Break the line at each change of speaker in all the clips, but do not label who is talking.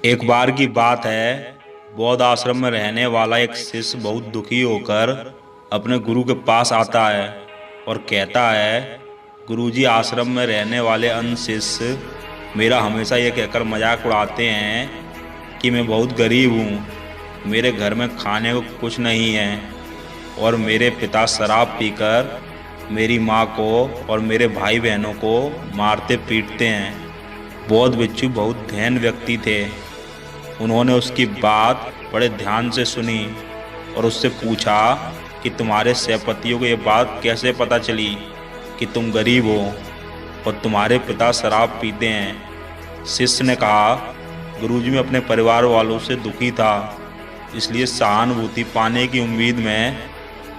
एक बार की बात है। बौद्ध आश्रम में रहने वाला एक शिष्य बहुत दुखी होकर अपने गुरु के पास आता है और कहता है, गुरुजी, आश्रम में रहने वाले अन्य शिष्य मेरा हमेशा ये कहकर मजाक उड़ाते हैं कि मैं बहुत गरीब हूँ, मेरे घर में खाने को कुछ नहीं है और मेरे पिता शराब पीकर मेरी माँ को और मेरे भाई बहनों को मारते पीटते हैं। बौद्ध भिक्षु बहुत धैर्य व्यक्ति थे। उन्होंने उसकी बात बड़े ध्यान से सुनी और उससे पूछा कि तुम्हारे सहपतियों को ये बात कैसे पता चली कि तुम गरीब हो और तुम्हारे पिता शराब पीते हैं। शिष्य ने कहा, गुरुजी, मैं अपने परिवार वालों से दुखी था, इसलिए सहानुभूति पाने की उम्मीद में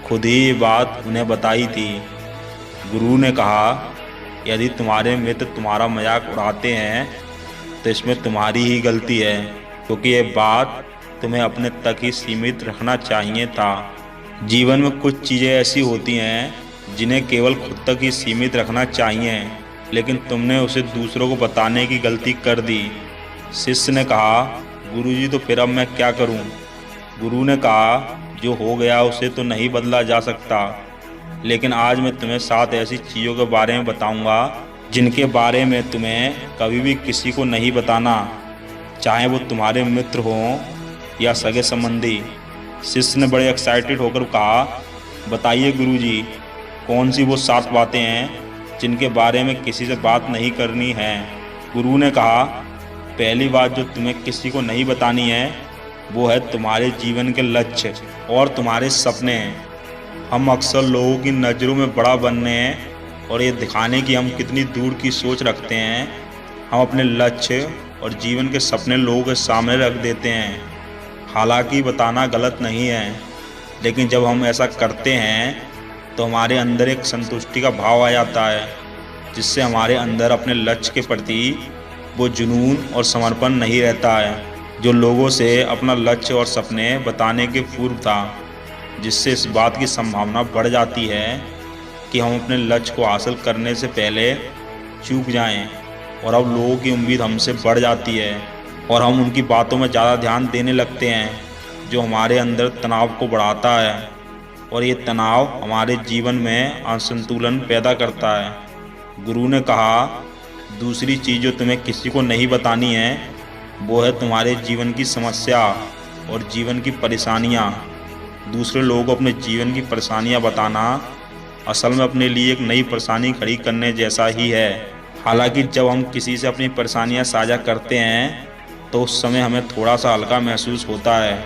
खुद ही ये बात उन्हें बताई थी। गुरु ने कहा, यदि तुम्हारे मित्र तुम्हारा मजाक उड़ाते हैं तो इसमें तुम्हारी ही गलती है, क्योंकि ये बात तुम्हें अपने तक ही सीमित रखना चाहिए था। जीवन में कुछ चीज़ें ऐसी होती हैं जिन्हें केवल खुद तक ही सीमित रखना चाहिए, लेकिन तुमने उसे दूसरों को बताने की गलती कर दी। शिष्य ने कहा, गुरुजी, तो फिर अब मैं क्या करूं? गुरु ने कहा, जो हो गया उसे तो नहीं बदला जा सकता, लेकिन आज मैं तुम्हें 7 ऐसी चीज़ों के बारे में बताऊंगा जिनके बारे में तुम्हें कभी भी किसी को नहीं बताना, चाहे वो तुम्हारे मित्र हों या सगे संबंधी। शिष्य ने बड़े एक्साइटेड होकर कहा, बताइए गुरुजी, कौन सी वो 7 बातें हैं जिनके बारे में किसी से बात नहीं करनी है? गुरु ने कहा, पहली बात जो तुम्हें किसी को नहीं बतानी है वो है तुम्हारे जीवन के लक्ष्य और तुम्हारे सपने। हम अक्सर लोगों की नज़रों में बड़ा बनने और ये दिखाने की हम कितनी दूर की सोच रखते हैं, हम अपने लक्ष्य और जीवन के सपने लोगों के सामने रख देते हैं। हालांकि बताना गलत नहीं है, लेकिन जब हम ऐसा करते हैं तो हमारे अंदर एक संतुष्टि का भाव आ जाता है, जिससे हमारे अंदर अपने लक्ष्य के प्रति वो जुनून और समर्पण नहीं रहता है जो लोगों से अपना लक्ष्य और सपने बताने के पूर्व था। जिससे इस बात की संभावना बढ़ जाती है कि हम अपने लक्ष्य को हासिल करने से पहले चूक जाएं और अब लोगों की उम्मीद हमसे बढ़ जाती है और हम उनकी बातों में ज़्यादा ध्यान देने लगते हैं, जो हमारे अंदर तनाव को बढ़ाता है और ये तनाव हमारे जीवन में असंतुलन पैदा करता है। गुरु ने कहा, दूसरी चीज़ जो तुम्हें किसी को नहीं बतानी है वो है तुम्हारे जीवन की समस्या और जीवन की परेशानियाँ। दूसरे लोगों को अपने जीवन की परेशानियां बताना असल में अपने लिए एक नई परेशानी खड़ी करने जैसा ही है। हालांकि जब हम किसी से अपनी परेशानियां साझा करते हैं तो उस समय हमें थोड़ा सा हल्का महसूस होता है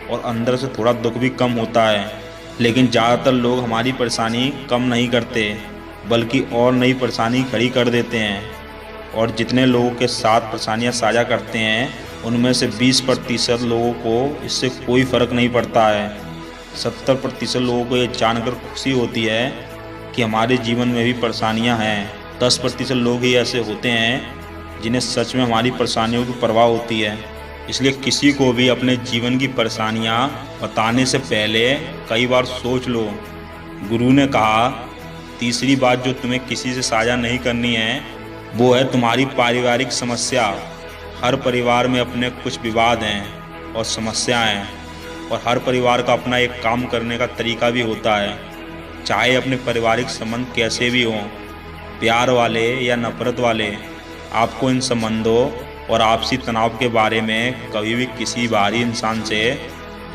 और अंदर से थोड़ा दुख भी कम होता है, लेकिन ज़्यादातर लोग हमारी परेशानी कम नहीं करते बल्कि और नई परेशानी खड़ी कर देते हैं। और जितने लोगों के साथ परेशानियाँ साझा करते हैं उनमें से 20% लोगों को इससे कोई फ़र्क नहीं पड़ता है। 70% लोगों को ये जानकर खुशी होती है कि हमारे जीवन में भी परेशानियां हैं। 10% लोग ही ऐसे होते हैं जिन्हें सच में हमारी परेशानियों की परवाह होती है। इसलिए किसी को भी अपने जीवन की परेशानियां बताने से पहले कई बार सोच लो। गुरु ने कहा, तीसरी बात जो तुम्हें किसी से साझा नहीं करनी है वो है तुम्हारी पारिवारिक समस्या। हर परिवार में अपने कुछ विवाद हैं और समस्याएं हैं और हर परिवार का अपना एक काम करने का तरीका भी होता है। चाहे अपने पारिवारिक संबंध कैसे भी हों, प्यार वाले या नफरत वाले, आपको इन संबंधों और आपसी तनाव के बारे में कभी भी किसी बाहरी इंसान से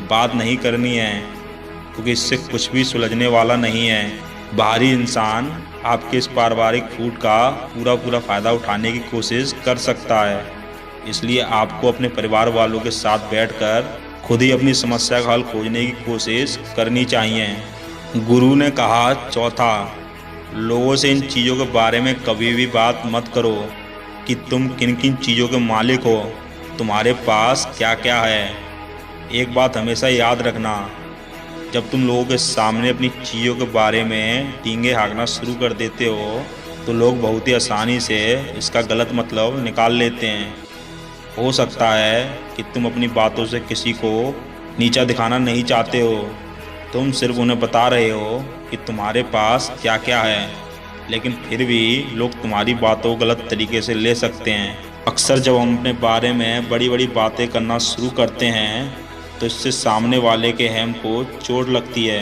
बात नहीं करनी है, क्योंकि इससे कुछ भी सुलझने वाला नहीं है। बाहरी इंसान आपके इस पारिवारिक फूट का पूरा फ़ायदा उठाने की कोशिश कर सकता है। इसलिए आपको अपने परिवार वालों के साथ बैठकर खुद ही अपनी समस्या का हल खोजने की कोशिश करनी चाहिए। गुरु ने कहा, चौथा, लोगों से इन चीज़ों के बारे में कभी भी बात मत करो कि तुम किन किन चीज़ों के मालिक हो, तुम्हारे पास क्या क्या है। एक बात हमेशा याद रखना, जब तुम लोगों के सामने अपनी चीज़ों के बारे में डींगे हाँकना शुरू कर देते हो तो लोग बहुत ही आसानी से इसका गलत मतलब निकाल लेते हैं। हो सकता है कि तुम अपनी बातों से किसी को नीचा दिखाना नहीं चाहते हो, तुम सिर्फ उन्हें बता रहे हो कि तुम्हारे पास क्या क्या है, लेकिन फिर भी लोग तुम्हारी बातों को गलत तरीके से ले सकते हैं। अक्सर जब हम अपने बारे में बड़ी बड़ी बातें करना शुरू करते हैं तो इससे सामने वाले के अहम को चोट लगती है।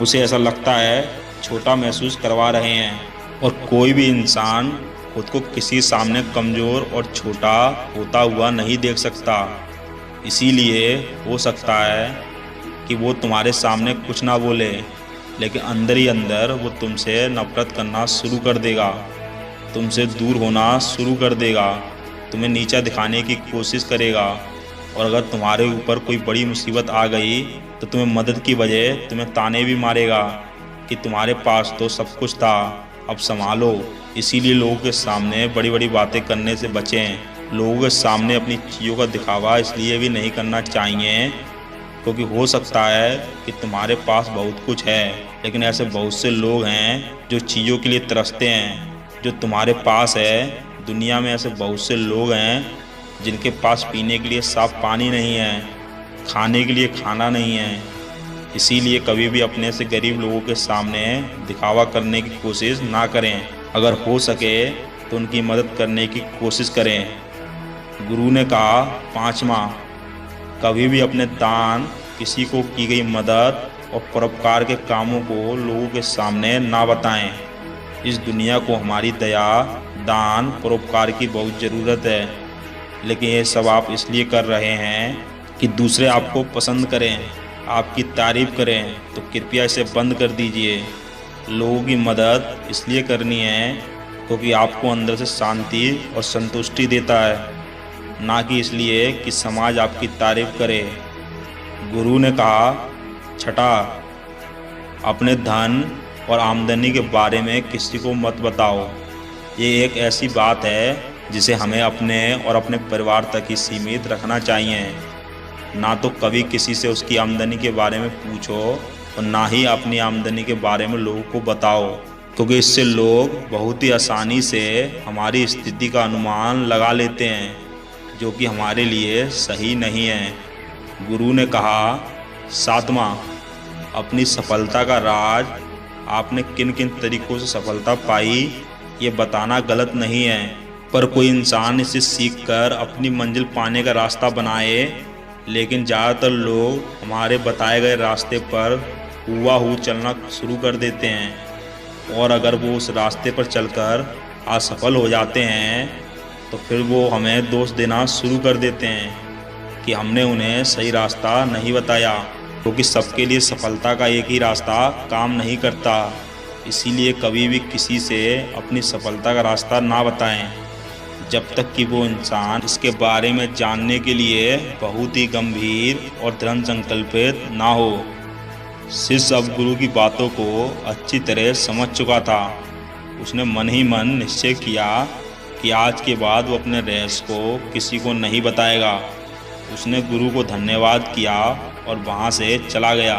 उसे ऐसा लगता है छोटा महसूस करवा रहे हैं। और कोई भी इंसान खुद को किसी सामने कमज़ोर और छोटा होता हुआ नहीं देख सकता। इसीलिए हो सकता है कि वो तुम्हारे सामने कुछ ना बोले, लेकिन अंदर ही अंदर वो तुमसे नफरत करना शुरू कर देगा, तुमसे दूर होना शुरू कर देगा, तुम्हें नीचा दिखाने की कोशिश करेगा। और अगर तुम्हारे ऊपर कोई बड़ी मुसीबत आ गई तो तुम्हें मदद की बजाय तुम्हें ताने भी मारेगा कि तुम्हारे पास तो सब कुछ था, अब संभालो। इसीलिए लोगों के सामने बड़ी बड़ी बातें करने से बचें। लोगों के सामने अपनी चीज़ों का दिखावा इसलिए भी नहीं करना चाहिए क्योंकि हो सकता है कि तुम्हारे पास बहुत कुछ है, लेकिन ऐसे बहुत से लोग हैं जो चीज़ों के लिए तरसते हैं जो तुम्हारे पास है। दुनिया में ऐसे बहुत से लोग हैं जिनके पास पीने के लिए साफ पानी नहीं है, खाने के लिए खाना नहीं है। इसीलिए कभी भी अपने से गरीब लोगों के सामने दिखावा करने की कोशिश ना करें। अगर हो सके तो उनकी मदद करने की कोशिश करें। गुरु ने कहा 5वां, कभी भी अपने दान, किसी को की गई मदद और परोपकार के कामों को लोगों के सामने ना बताएं। इस दुनिया को हमारी दया, दान, परोपकार की बहुत ज़रूरत है, लेकिन ये सब आप इसलिए कर रहे हैं कि दूसरे आपको पसंद करें, आपकी तारीफ़ करें। तो कृपया इसे बंद कर दीजिए। लोगों की मदद इसलिए करनी है क्योंकि आपको अंदर से शांति और संतुष्टि देता है, ना कि इसलिए कि समाज आपकी तारीफ़ करे। गुरु ने कहा 6, अपने धन और आमदनी के बारे में किसी को मत बताओ। ये एक ऐसी बात है जिसे हमें अपने और अपने परिवार तक ही सीमित रखना चाहिए। ना तो कभी किसी से उसकी आमदनी के बारे में पूछो और ना ही अपनी आमदनी के बारे में लोगों को बताओ, क्योंकि इससे लोग बहुत ही आसानी से हमारी स्थिति का अनुमान लगा लेते हैं, जो कि हमारे लिए सही नहीं है। गुरु ने कहा 7वां, अपनी सफलता का राज, आपने किन किन तरीक़ों से सफलता पाई ये बताना गलत नहीं है, पर कोई इंसान इसे सीखकर अपनी मंजिल पाने का रास्ता बनाए। लेकिन ज़्यादातर लोग हमारे बताए गए रास्ते पर हुआ चलना शुरू कर देते हैं, और अगर वो उस रास्ते पर चलकर असफल हो जाते हैं तो फिर वो हमें दोष देना शुरू कर देते हैं कि हमने उन्हें सही रास्ता नहीं बताया, क्योंकि सबके लिए सफलता का एक ही रास्ता काम नहीं करता। इसीलिए कभी भी किसी से अपनी सफलता का रास्ता ना बताएं जब तक कि वो इंसान इसके बारे में जानने के लिए बहुत ही गंभीर और दृढ़ संकल्पित ना हो। शिष्य अब गुरु की बातों को अच्छी तरह समझ चुका था। उसने मन ही मन निश्चय किया कि आज के बाद वो अपने रहस्य को किसी को नहीं बताएगा। उसने गुरु को धन्यवाद किया और वहाँ से चला गया।